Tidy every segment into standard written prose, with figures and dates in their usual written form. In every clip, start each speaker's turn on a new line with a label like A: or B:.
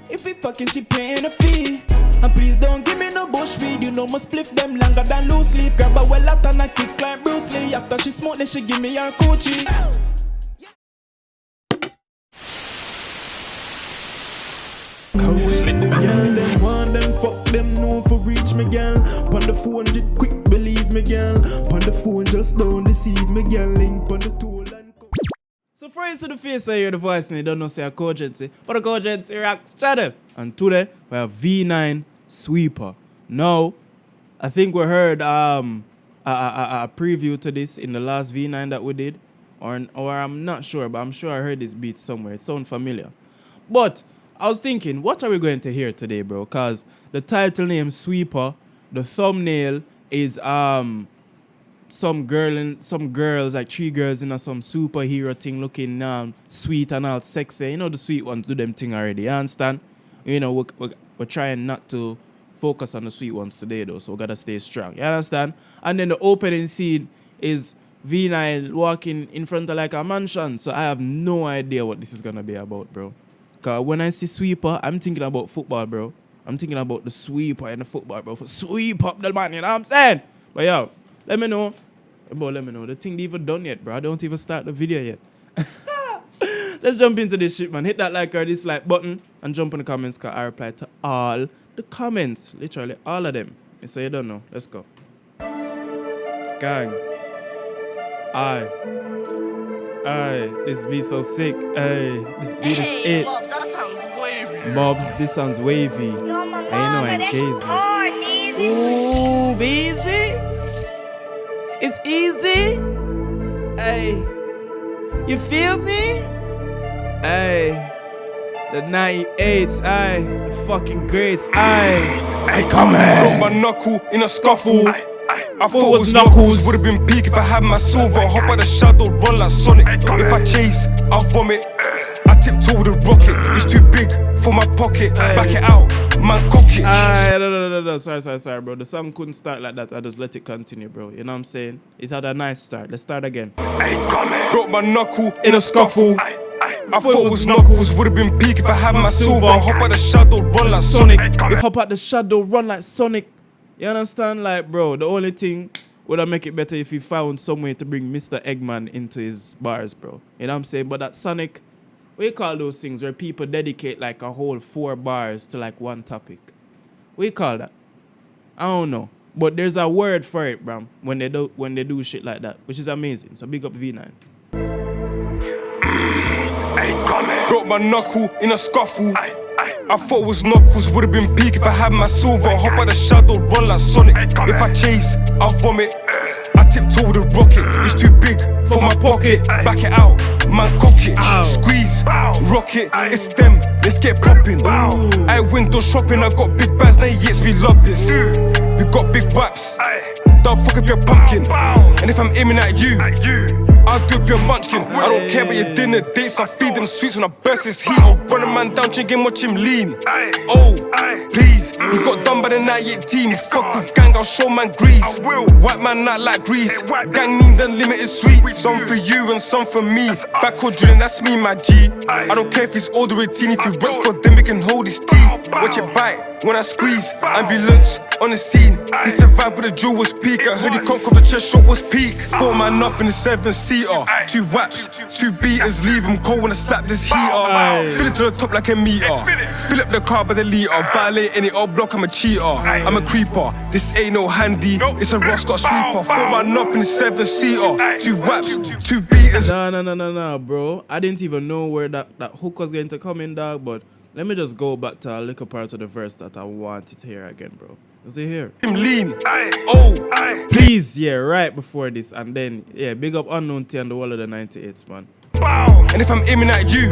A: If we fucking, she paying a fee. And please don't give me no bush weed. You know my spliff them longer than loose leaf. Grab a well out and I kick like Bruce Lee. After she smoke, then she give me her coochie. Come with the girl, them want them, fuck them, no for reach me, girl. Pon the 400, quick believe me, girl. Pon the phone, just don't deceive me, girl. Link pon the tool and so for you to the face, I hear the voice and you don't know say a Cogency, but a Cogency rocks channel. And today we have V9 Sweeper. Now, I think we heard a preview to this in the last V9 that we did, or I'm not sure, but I'm sure I heard this beat somewhere. It sounds familiar, but I was thinking, what are we going to hear today, bro? Cause the title name Sweeper, the thumbnail is some girls, like 3 girls in some superhero thing looking sweet and all sexy. You know the sweet ones do them thing already, you understand? You know, we're trying not to focus on the sweet ones today though, so we gotta stay strong. You understand? And then the opening scene is V9 walking in front of like a mansion. So I have no idea what this is gonna be about, bro. Cause when I see Sweeper, I'm thinking about football, bro. I'm thinking about the sweeper and the football, bro. For sweep up the man, you know what I'm saying? But yo, let me know. The thing ain't even done yet, bro. I don't even start the video yet. Let's jump into this shit, man. Hit that like or dislike button and jump in the comments, cause I reply to all the comments. Literally all of them. So you don't know. Let's go. Gang. Aye, this beat so sick. Aye, this beat is it.
B: Bobs, that sounds wavy.
A: Bobs, this sounds wavy.
B: Yo, my
A: I know
B: mama,
A: I'm
B: that's
A: gazing.
B: hard, easy.
A: Ooh, easy. It's easy. Hey, you feel me? Hey, the 98s, aye, the fucking greats, aye. I come here.
C: Broke my knuckle in a scuffle. I thought it was Knuckles. Would've been peak if I had my silver. Hop out the shadow, run like Sonic. If I chase, I'll vomit. I tiptoe with a rocket. It's too big for my pocket. Back it out, man, cock it.
A: No. Sorry, bro. The song couldn't start like that. I just let it continue, bro. You know what I'm saying? It had a nice start. Let's start again.
C: Broke my knuckle in a scuffle. I thought it was Knuckles. Would've been peak if I had my silver. Hop out the shadow, run like Sonic.
A: If hop out the shadow, run like Sonic. You understand? Like, bro, the only thing would make it better if he found some way to bring Mr. Eggman into his bars, bro. You know what I'm saying? But that Sonic, what you call those things where people dedicate like a whole 4 bars to like one topic? What you call that? I don't know. But there's a word for it, bro, when they do shit like that, which is amazing. So big up V9.
C: Broke my knuckle in a scuffle. I thought it was Knuckles, would've been peak if I had my silver. Hop out the shadow, run like Sonic. If I chase, I'll vomit. I tiptoe with a rocket. It's too big for my pocket. Back it out, man, cock it. Squeeze, rocket. It's them, let's get popping. I window shopping, I got big bags, 98s, we love this. We got big waps. Don't fuck up your pumpkin. And if I'm aiming at you, I'll do up your munchkin. I don't care about your dinner dates. I feed them sweets when I burst his heat. I'll run a man down, drink him, watch him lean. Oh, please, he got done by the 98 team. Fuck with gang, I'll show man grease. White man not like grease. Gang need unlimited sweets. Some for you and some for me. Backward drilling, that's me, my G. I don't care if he's older or 18. If he works for them, he can hold his teeth. Watch it bite when I squeeze. Ambulance on the scene. He survived with the jewel was peak. I heard he can't come, the chest shot was peak. 4 man up in the 7-seater. 2 waps, 2 beaters. Leave him cold when I slap this heater. Fill it to the top like a meter. Fill up the car by the liter. Violate any old block, I'm a cheater. I'm a creeper. This ain't no handy. It's a Roscott sweeper. 4 man up in the 7-seater. 2 waps, 2 beaters.
A: No, bro. I didn't even know where that hook was going to come in, dog. But let me just go back to a little part of the verse that I wanted to hear again, bro. Was it here?
C: Him lean. Oh,
A: please, yeah, right before this, and then yeah, big up Unknown T and the wall of the 98s, man.
C: And if I'm aiming at you,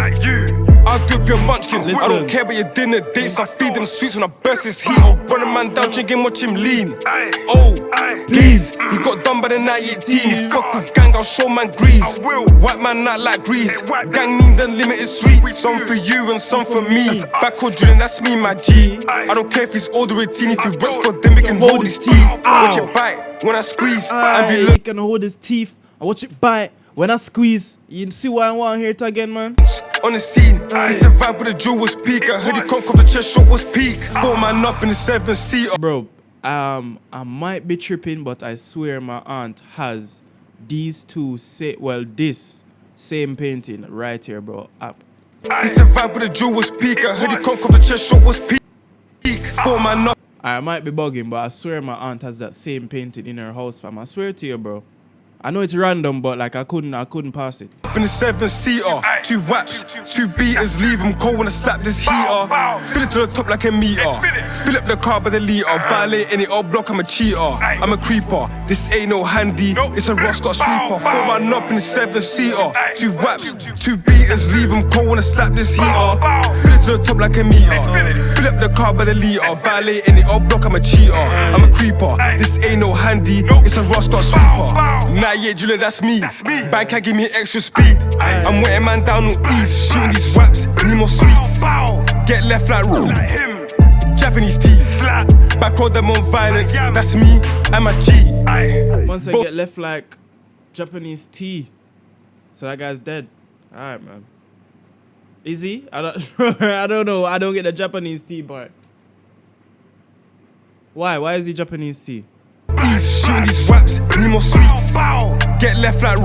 C: I'll do up your munchkin.
A: Listen.
C: I don't care about your dinner dates. I feed them sweets when I burst his heat. I'll run a man down, drink him, watch him lean. Oh, please, he got done by the 98 team. Fuck with gang, I'll show man grease. White man not like grease. Gang need unlimited sweets. Some for you and some for me. Backward drilling, that's me, my G. I don't care if he's older or 18. If he works for them, he can hold his teeth. Watch it bite when I squeeze.
A: He can hold his teeth. I watch it bite when I squeeze. You see why I want to hear it again, man?
C: on the scene. He survived with the jewel was peak. I heard he conquered the chest shot was peak. 4 man up in the 7-seater.
A: Bro, I might be tripping, but I swear my aunt has these two this same painting right here, bro.
C: He survived with the jewel was peak. I heard he conquered the chest shot was peak. 4 man up.
A: I might be bugging, but I swear my aunt has that same painting in her house, fam. I swear to you, bro. I know it's random, but like I couldn't pass it.
C: Up in the 7-seater, 2 whaps, 2 beaters, leave him cold when I slap this heater. Fill it to the top like a meter. Fill up the car by the liter. Violate any old block, I'm a cheater. I'm a creeper. This ain't no handy. It's a Roscott sweeper. 4 man up in the 7-seater, 2 whaps, 2 beaters, leave him cold when I slap this heater. Fill it to the top like a meter. Fill up the car by the liter. Violate any old block, I'm a cheater. I'm a creeper. This ain't no handy. It's a Roscott sweeper. 98 Julia, that's me. Bank can give me extra speed. I'm wetting man down on ease. Shooting these raps, need more sweets. Get left like Japanese tea. Back road them on violence. That's me, I'm a G.
A: Once I get left like Japanese tea. So that guy's dead. Alright, man. Is he? I don't know. I don't get the Japanese tea part. Why is he Japanese tea?
C: Shooting these raps, need more sweets. Get left like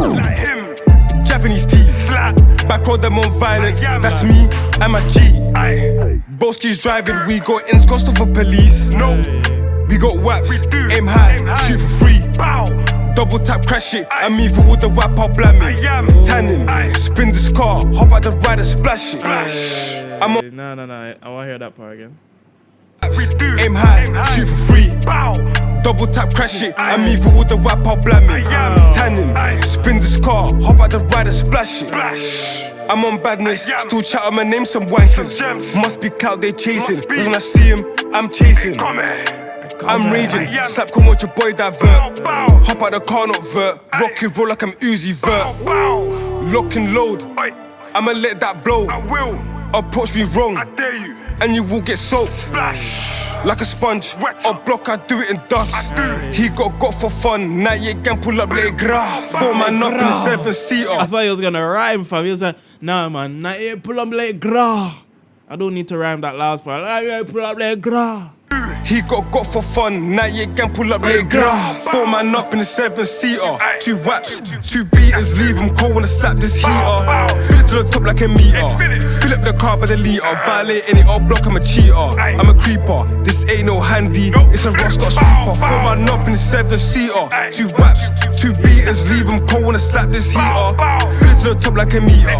C: Japanese tea. Back road them on violence. That's me, I'm a G. Boski's driving, we got ins cost of a police. We got waps, aim high, shoot for free. Double tap, crash it. I mean for all the wap, I'll blam it. Tanning, spin this car, hop out the ride and splash it. I'm on.
A: No. I wanna hear that part again.
C: Aim high, shoot for free. Double tap, crash it. I mean for all the wap, I'll blam it. Tanning, spin this car, hop out the ride and splash it. I'm on badness, still chat on my name, some wankers. Must be clout they chasing. Cause when I see him, I'm chasing. I'm raging, slap come watch your boy divert. Hop out the car, not vert. Rock it, roll like I'm Uzi vert. Lock and load, I'ma let that blow. Approach me wrong, and you will get soaked. Like a sponge, or block, I do it in dust. He got for fun, 98 gang pull up like grah. 4 man up in the 7-seater.
A: I thought he was gonna rhyme, fam. He was like, nah man, 98 pull up like grah. I don't need to rhyme that last part. 98 pull up like grah.
C: He got for fun, 98 gang pull up like grah. 4 man up in the 7-seater, 2 whaps, 2 beaters, leave him cold when I slap this heater. Fill it to the top like a meter. Fill up the car by the liter. Violate any old block, I'm a cheater. I'm a creeper, this ain't no handy. It's a Roscott sweeper. 4 man up in the 7-seater, 2 whaps, 2 beaters, leave him cold when I slap this heater. Fill it to the top like a meter.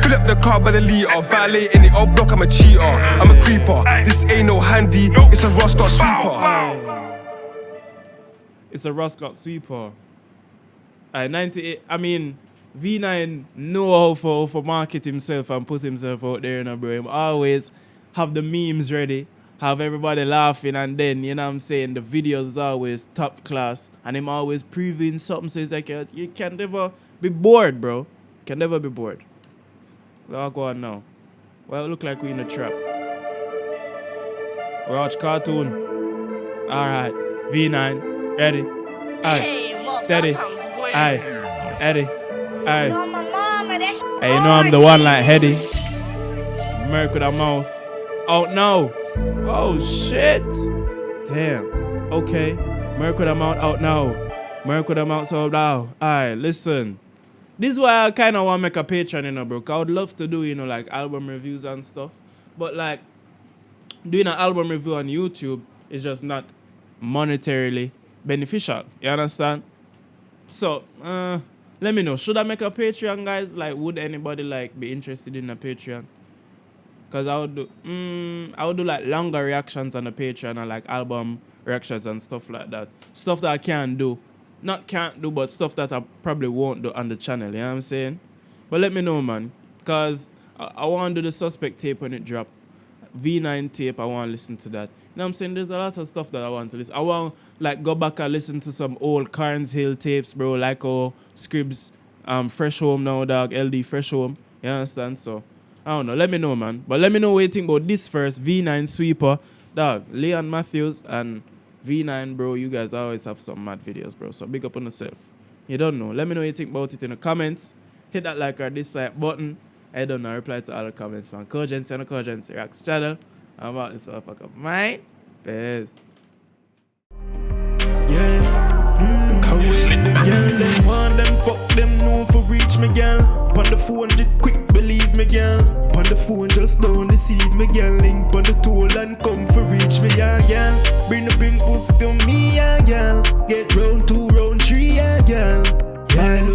C: Fill up the car by the liter. Violate any old block, I'm a cheater. I'm a creeper, this ain't no handy. It's a Roscott sweeper.
A: It's a Roscott sweeper. 98. I mean, V9 know how for market himself and put himself out there, you know, bro. Him always have the memes ready, have everybody laughing, and then, you know what I'm saying, the videos is always top class, and him always proving something. So it's like, you can never be bored, bro. Can never be bored. I'll go on now. Well, it look like we in a trap. Watch cartoon. Alright. V9. Ready. Aye. Steady. Aye. Eddie. Aye. Hey, you know I'm the one like Heady. Merc with a mouth. Oh no. Oh shit. Damn. Okay. Merc with a mouth out now. Merc with a mouth so now. Aye, listen. This is why I kind of want to make a Patreon, you know, bro. I would love to do, you know, like album reviews and stuff. But like, doing an album review on YouTube is just not monetarily beneficial. You understand? So, let me know. Should I make a Patreon, guys? Like, would anybody like be interested in a Patreon? Cause I would do like longer reactions on the Patreon and like album reactions and stuff like that. Stuff that I can't do. Not can't do, but stuff that I probably won't do on the channel. You know what I'm saying? But let me know, man. Cause I want to do the Suspect tape when it drop. V9 tape, I want to listen to that. You know what I'm saying? There's a lot of stuff that I want to listen. I want like go back and listen to some old Carnes Hill tapes, bro. Like Scribs, Fresh Home now, dog. LD Fresh Home. You understand? So, I don't know. Let me know, man. But let me know what you think about this first. V9 Sweeper. Dog, Leon Matthews and V9, bro. You guys always have some mad videos, bro. So, big up on yourself. You don't know. Let me know what you think about it in the comments. Hit that like or dislike button. I don't know, reply to all the comments, man. Cogency on the Cogency Rocks channel. I'm about this motherfucker. Mine? Peace. Yeah. Cause when the girl them want them, fuck them, no for reach me, girl. Pon the 400 quick, believe me, girl. Pon the phone, just don't deceive me, girl. Link pon the toll and come for reach me, yeah, girl. Bring the pussy to me, yeah, girl. Get round 2, round 3, yeah, girl. Yeah,